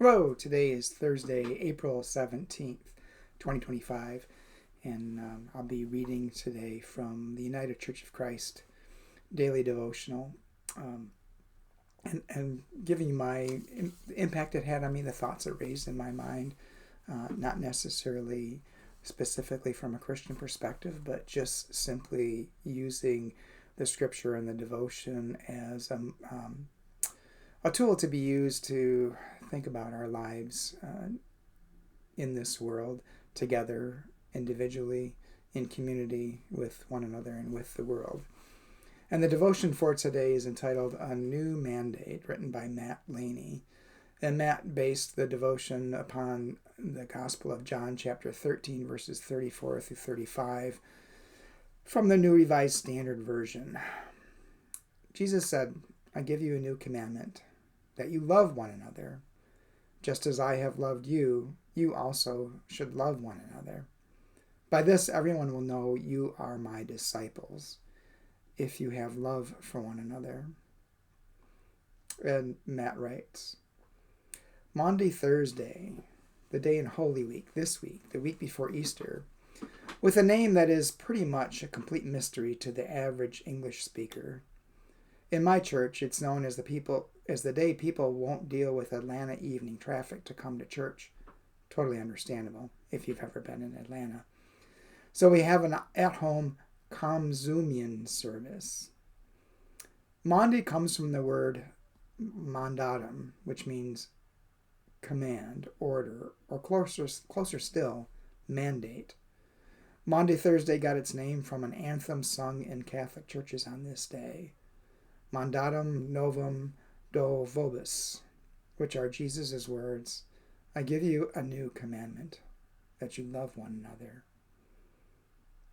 Hello, today is Thursday, April 17th, 2025, and I'll be reading today from the United Church of Christ Daily Devotional um, and giving you the impact it had on me, the thoughts it raised in my mind, not necessarily specifically from a Christian perspective, but just simply using the scripture and the devotion as a tool to be used to think about our lives in this world together, individually, in community, with one another, and with the world. And the devotion for today is entitled A New Mandate, written by Matt Laney. And Matt based the devotion upon the Gospel of John, chapter 13, verses 34 through 35, from the New Revised Standard Version. Jesus said, I give you a new commandment, that you love one another. Just as I have loved you, you also should love one another. By this, everyone will know you are my disciples, if you have love for one another. And Matt writes, Maundy Thursday, the day in Holy Week, this week, the week before Easter, with a name that is pretty much a complete mystery to the average English speaker. In my church, it's known as the day people won't deal with Atlanta evening traffic to come to church. Totally understandable if you've ever been in Atlanta. So we have an at-home Communion service. Maundy comes from the word mandatum, which means command, order, or closer still, mandate. Maundy Thursday got its name from an anthem sung in Catholic churches on this day. Mandatum novum do vobis, which are Jesus' words, I give you a new commandment, that you love one another.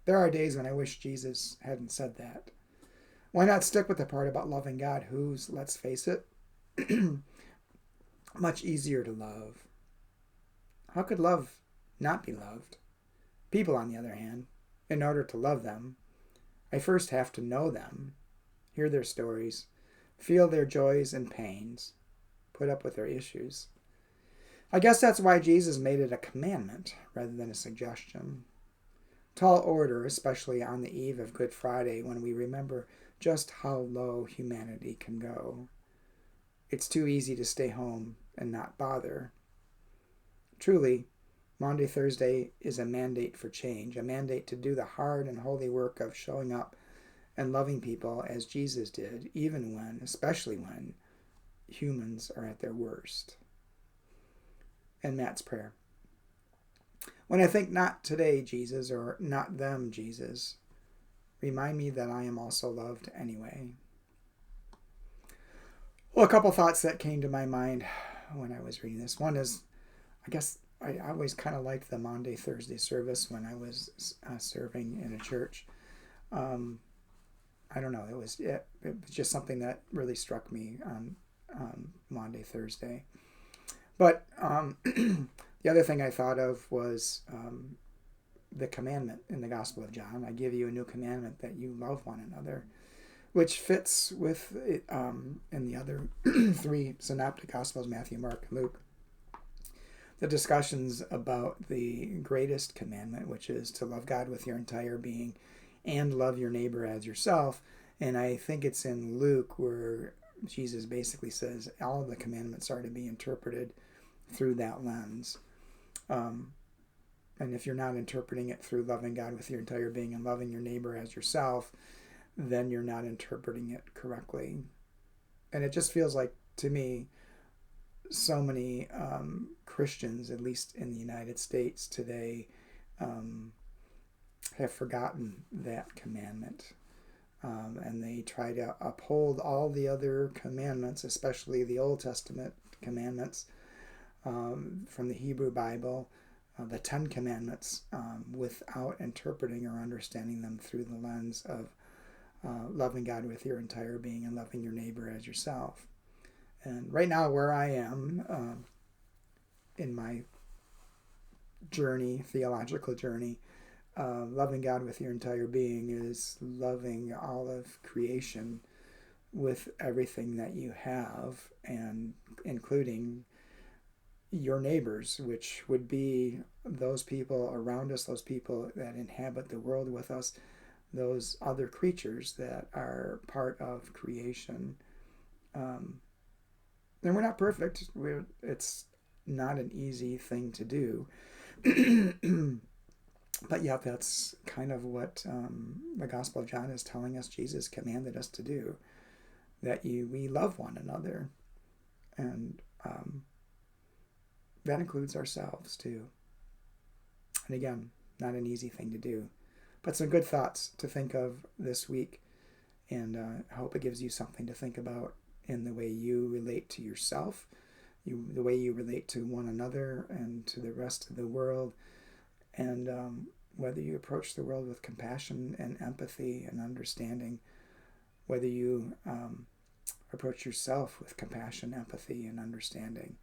There are days when I wish Jesus hadn't said that. Why not stick with the part about loving God, who's, let's face it, much easier to love? How could love not be loved? People, on the other hand, in order to love them, I first have to know them, hear their stories, feel their joys and pains, put up with their issues. I guess that's why Jesus made it a commandment rather than a suggestion. Tall order, especially on the eve of Good Friday when we remember just how low humanity can go. It's too easy to stay home and not bother. Truly, Maundy Thursday is a mandate for change, a mandate to do the hard and holy work of showing up and loving people as Jesus did, especially when, humans are at their worst. And Matt's prayer. When I think not today, Jesus, or not them, Jesus, remind me that I am also loved anyway. Well, a couple thoughts that came to my mind when I was reading this. One is, I guess I always kind of liked the Maundy Thursday service when I was serving in a church. I don't know. It was just something that really struck me on Maundy Thursday. But the other thing I thought of was the commandment in the Gospel of John. I give you a new commandment, that you love one another, which fits with in the other three synoptic Gospels, Matthew, Mark, and Luke. The discussions about the greatest commandment, which is to love God with your entire being and love your neighbor as yourself. And I think it's in Luke where Jesus basically says all of the commandments are to be interpreted through that lens. And if you're not interpreting it through loving God with your entire being and loving your neighbor as yourself, then you're not interpreting it correctly. And it just feels like, to me, so many Christians, at least in the United States today, have forgotten that commandment. And they try to uphold all the other commandments, especially the Old Testament commandments from the Hebrew Bible, the Ten Commandments, without interpreting or understanding them through the lens of loving God with your entire being and loving your neighbor as yourself. And right now, where I am in my theological journey, loving God with your entire being is loving all of creation with everything that you have, and including your neighbors, which would be those people around us, those people that inhabit the world with us, those other creatures that are part of creation. And we're not perfect. It's not an easy thing to do. But yet that's kind of what the Gospel of John is telling us Jesus commanded us to do, that we love one another. And that includes ourselves too. And again, not an easy thing to do, but some good thoughts to think of this week. And I hope it gives you something to think about in the way you relate to yourself, the way you relate to one another and to the rest of the world, and whether you approach the world with compassion and empathy and understanding, whether you approach yourself with compassion, empathy, and understanding,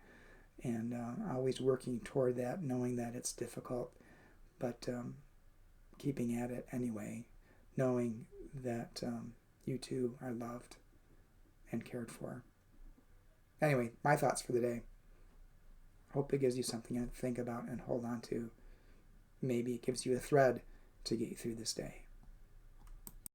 and always working toward that, knowing that it's difficult, but keeping at it anyway, knowing that you too are loved and cared for. Anyway, my thoughts for the day. Hope it gives you something to think about and hold on to. Maybe it gives you a thread to get you through this day.